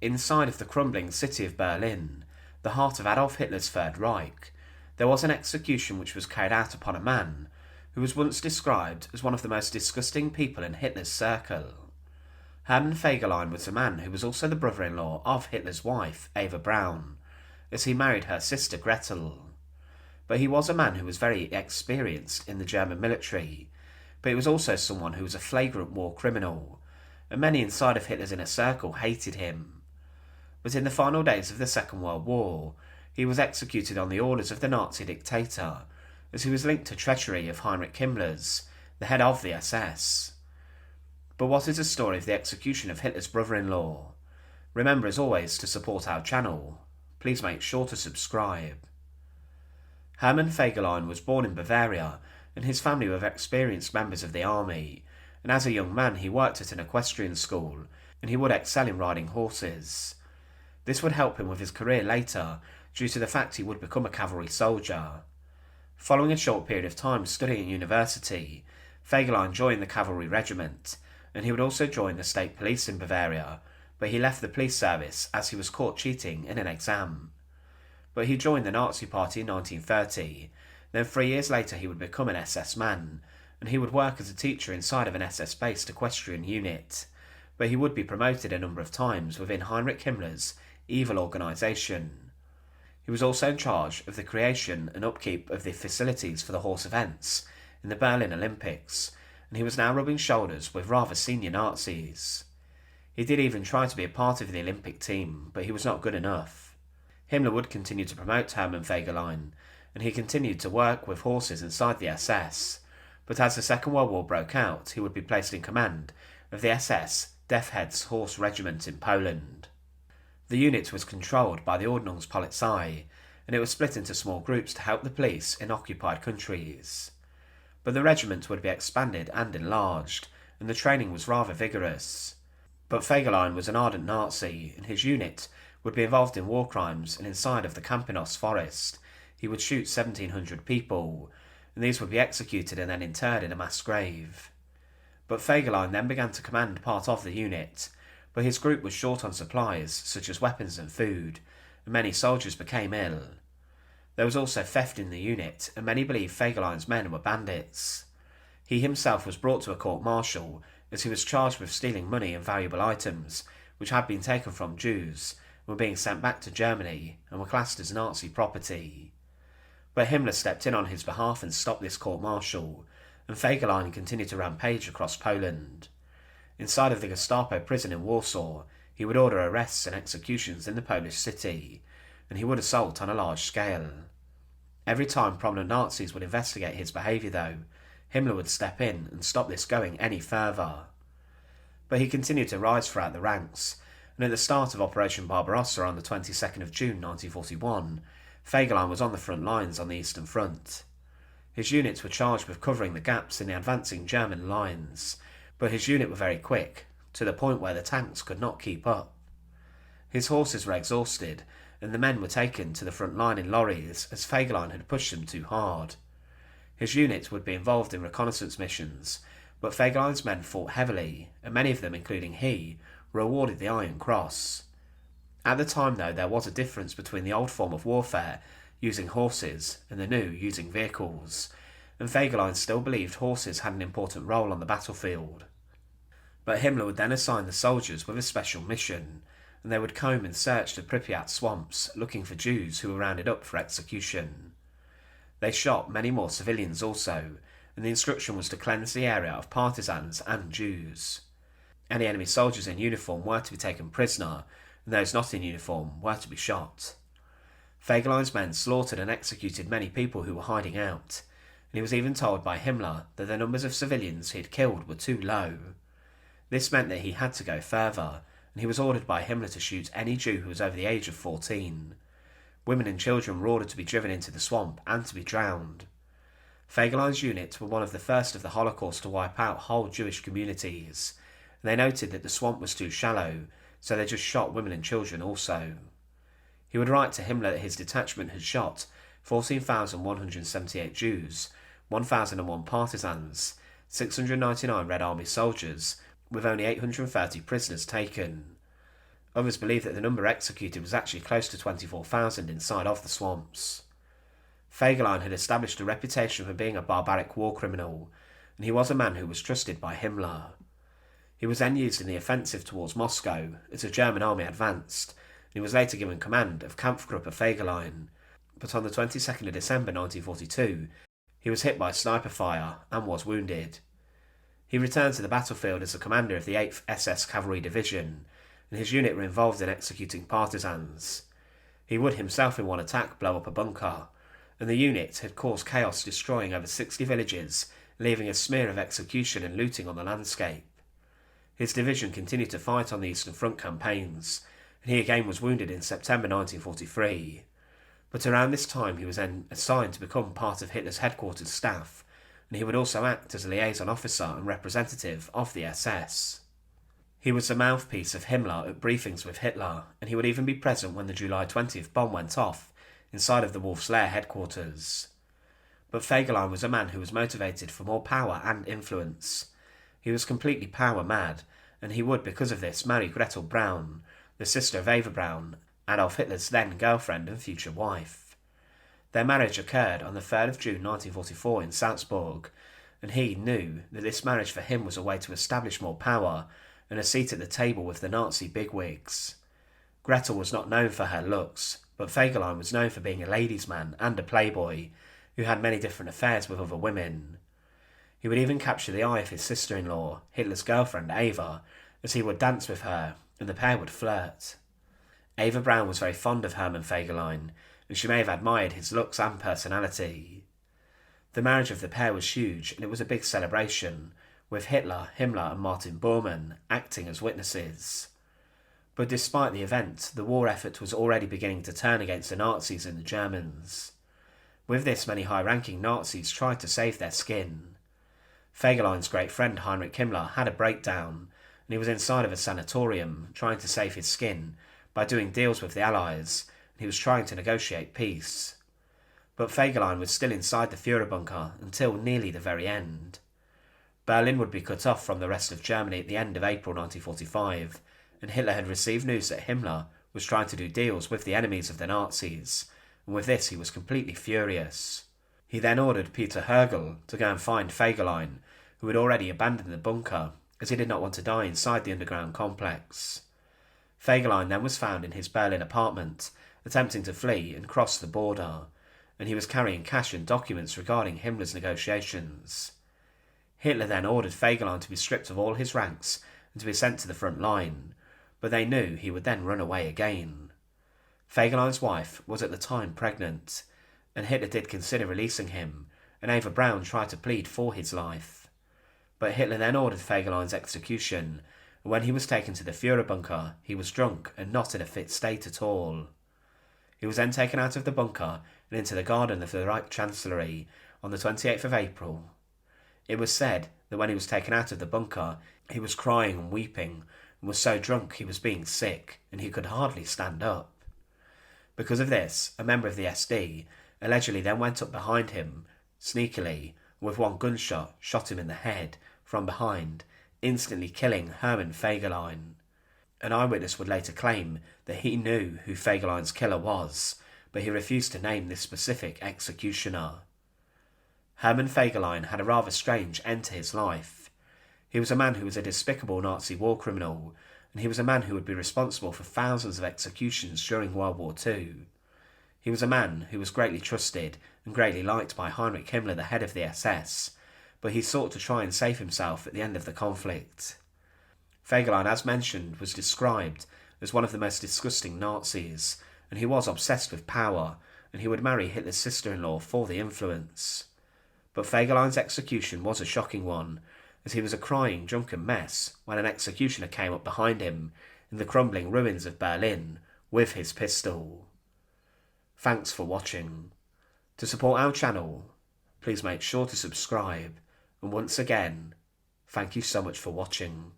Inside of the crumbling city of Berlin, the heart of Adolf Hitler's Third Reich, there was an execution which was carried out upon a man who was once described as one of the most disgusting people in Hitler's circle. Hermann Fegelein was a man who was also the brother-in-law of Hitler's wife, Eva Braun, as he married her sister Gretl. But he was a man who was very experienced in the German military, but he was also someone who was a flagrant war criminal, and many inside of Hitler's inner circle hated him. But in the final days of the Second World War, he was executed on the orders of the Nazi dictator, as he was linked to treachery of Heinrich Himmler's, the head of the SS. But what is the story of the execution of Hitler's brother-in-law? Remember as always to support our channel. Please make sure to subscribe. Hermann Fegelein was born in Bavaria, and his family were experienced members of the army, and as a young man he worked at an equestrian school, and he would excel in riding horses. This would help him with his career later, due to the fact he would become a cavalry soldier. Following a short period of time studying at university, Fegelein joined the cavalry regiment, and he would also join the state police in Bavaria, but he left the police service as he was caught cheating in an exam. But he joined the Nazi Party in 1930, then 3 years later he would become an SS man, and he would work as a teacher inside of an SS-based equestrian unit, but he would be promoted a number of times within Heinrich Himmler's evil organisation. He was also in charge of the creation and upkeep of the facilities for the horse events in the Berlin Olympics, and he was now rubbing shoulders with rather senior Nazis. He did even try to be a part of the Olympic team, but he was not good enough. Himmler would continue to promote Hermann Fegelein, and he continued to work with horses inside the SS, but as the Second World War broke out, he would be placed in command of the SS Death Heads Horse Regiment in Poland. The unit was controlled by the Ordnungspolizei, and it was split into small groups to help the police in occupied countries. But the regiment would be expanded and enlarged, and the training was rather vigorous. But Fegelein was an ardent Nazi, and his unit would be involved in war crimes, and inside of the Campinos forest, he would shoot 1,700 people, and these would be executed and then interred in a mass grave. But Fegelein then began to command part of the unit, but his group was short on supplies such as weapons and food, and many soldiers became ill. There was also theft in the unit, and many believed Fegelein's men were bandits. He himself was brought to a court-martial as he was charged with stealing money and valuable items which had been taken from Jews and were being sent back to Germany and were classed as Nazi property. But Himmler stepped in on his behalf and stopped this court-martial, and Fegelein continued to rampage across Poland. Inside of the Gestapo prison in Warsaw, he would order arrests and executions in the Polish city, and he would assault on a large scale. Every time prominent Nazis would investigate his behaviour though, Himmler would step in and stop this going any further. But he continued to rise throughout the ranks, and at the start of Operation Barbarossa on the 22nd of June 1941, Fegelein was on the front lines on the Eastern Front. His units were charged with covering the gaps in the advancing German lines, but his unit were very quick, to the point where the tanks could not keep up. His horses were exhausted, and the men were taken to the front line in lorries as Fegelein had pushed them too hard. His unit would be involved in reconnaissance missions, but Fegelein's men fought heavily, and many of them, including he, were awarded the Iron Cross. At the time though, there was a difference between the old form of warfare, using horses, and the new, using vehicles, and Fegelein still believed horses had an important role on the battlefield. But Himmler would then assign the soldiers with a special mission, and they would comb and search the Pripyat swamps looking for Jews who were rounded up for execution. They shot many more civilians also, and the instruction was to cleanse the area of partisans and Jews. Any enemy soldiers in uniform were to be taken prisoner, and those not in uniform were to be shot. Fegelein's men slaughtered and executed many people who were hiding out, and he was even told by Himmler that the numbers of civilians he had killed were too low. This meant that he had to go further, and he was ordered by Himmler to shoot any Jew who was over the age of 14. Women and children were ordered to be driven into the swamp and to be drowned. Fegelein's unit were one of the first of the Holocaust to wipe out whole Jewish communities, and they noted that the swamp was too shallow, so they just shot women and children also. He would write to Himmler that his detachment had shot 14,178 Jews, 1,001 partisans, 699 Red Army soldiers, with only 830 prisoners taken. Others believe that the number executed was actually close to 24,000 inside of the swamps. Fegelein had established a reputation for being a barbaric war criminal, and he was a man who was trusted by Himmler. He was then used in the offensive towards Moscow as the German army advanced, and he was later given command of Kampfgruppe Fegelein, but on the 22nd of December 1942 he was hit by sniper fire and was wounded. He returned to the battlefield as the commander of the 8th SS Cavalry Division, and his unit were involved in executing partisans. He would himself in one attack blow up a bunker, and the unit had caused chaos, destroying over 60 villages, leaving a smear of execution and looting on the landscape. His division continued to fight on the Eastern Front campaigns, and he again was wounded in September 1943. But around this time he was then assigned to become part of Hitler's headquarters staff, and he would also act as a liaison officer and representative of the SS. He was the mouthpiece of Himmler at briefings with Hitler, and he would even be present when the July 20th bomb went off inside of the Wolf's Lair headquarters. But Fegelein was a man who was motivated for more power and influence. He was completely power-mad, and he would, because of this, marry Gretl Braun, the sister of Favour Braun, Adolf Hitler's then-girlfriend and future wife. Their marriage occurred on the 3rd of June 1944 in Salzburg, and he knew that this marriage for him was a way to establish more power and a seat at the table with the Nazi bigwigs. Gretl was not known for her looks, but Fegelein was known for being a ladies' man and a playboy who had many different affairs with other women. He would even capture the eye of his sister-in-law, Hitler's girlfriend Eva, as he would dance with her, and the pair would flirt. Eva Braun was very fond of Hermann Fegelein, and she may have admired his looks and personality. The marriage of the pair was huge, and it was a big celebration, with Hitler, Himmler and Martin Bormann acting as witnesses. But despite the event, the war effort was already beginning to turn against the Nazis and the Germans. With this, many high-ranking Nazis tried to save their skin. Fegelein's great friend Heinrich Himmler had a breakdown, and he was inside of a sanatorium trying to save his skin by doing deals with the Allies, and he was trying to negotiate peace. But Fegelein was still inside the Führer bunker until nearly the very end. Berlin would be cut off from the rest of Germany at the end of April 1945, and Hitler had received news that Himmler was trying to do deals with the enemies of the Nazis, and with this he was completely furious. He then ordered Peter Hergel to go and find Fegelein, who had already abandoned the bunker, as he did not want to die inside the underground complex. Fegelein then was found in his Berlin apartment, attempting to flee and cross the border, and he was carrying cash and documents regarding Himmler's negotiations. Hitler then ordered Fegelein to be stripped of all his ranks and to be sent to the front line, but they knew he would then run away again. Fegelein's wife was at the time pregnant, and Hitler did consider releasing him, and Eva Braun tried to plead for his life. But Hitler then ordered Fegelein's execution, and when he was taken to the Führer bunker, he was drunk and not in a fit state at all. He was then taken out of the bunker and into the garden of the Reich Chancellery on the 28th of April. It was said that when he was taken out of the bunker, he was crying and weeping, and was so drunk he was being sick, and he could hardly stand up. Because of this, a member of the SD allegedly then went up behind him, sneakily, and with one gunshot shot him in the head from behind, instantly killing Hermann Fegelein. An eyewitness would later claim that he knew who Fegelein's killer was, but he refused to name this specific executioner. Hermann Fegelein had a rather strange end to his life. He was a man who was a despicable Nazi war criminal, and he was a man who would be responsible for thousands of executions during World War II. He was a man who was greatly trusted and greatly liked by Heinrich Himmler, the head of the SS, but he sought to try and save himself at the end of the conflict. Fegelein, as mentioned, was described as one of the most disgusting Nazis, and he was obsessed with power, and he would marry Hitler's sister-in-law for the influence. But Fegelein's execution was a shocking one, as he was a crying, drunken mess when an executioner came up behind him in the crumbling ruins of Berlin with his pistol. Thanks for watching. To support our channel, please make sure to subscribe, and once again, thank you so much for watching.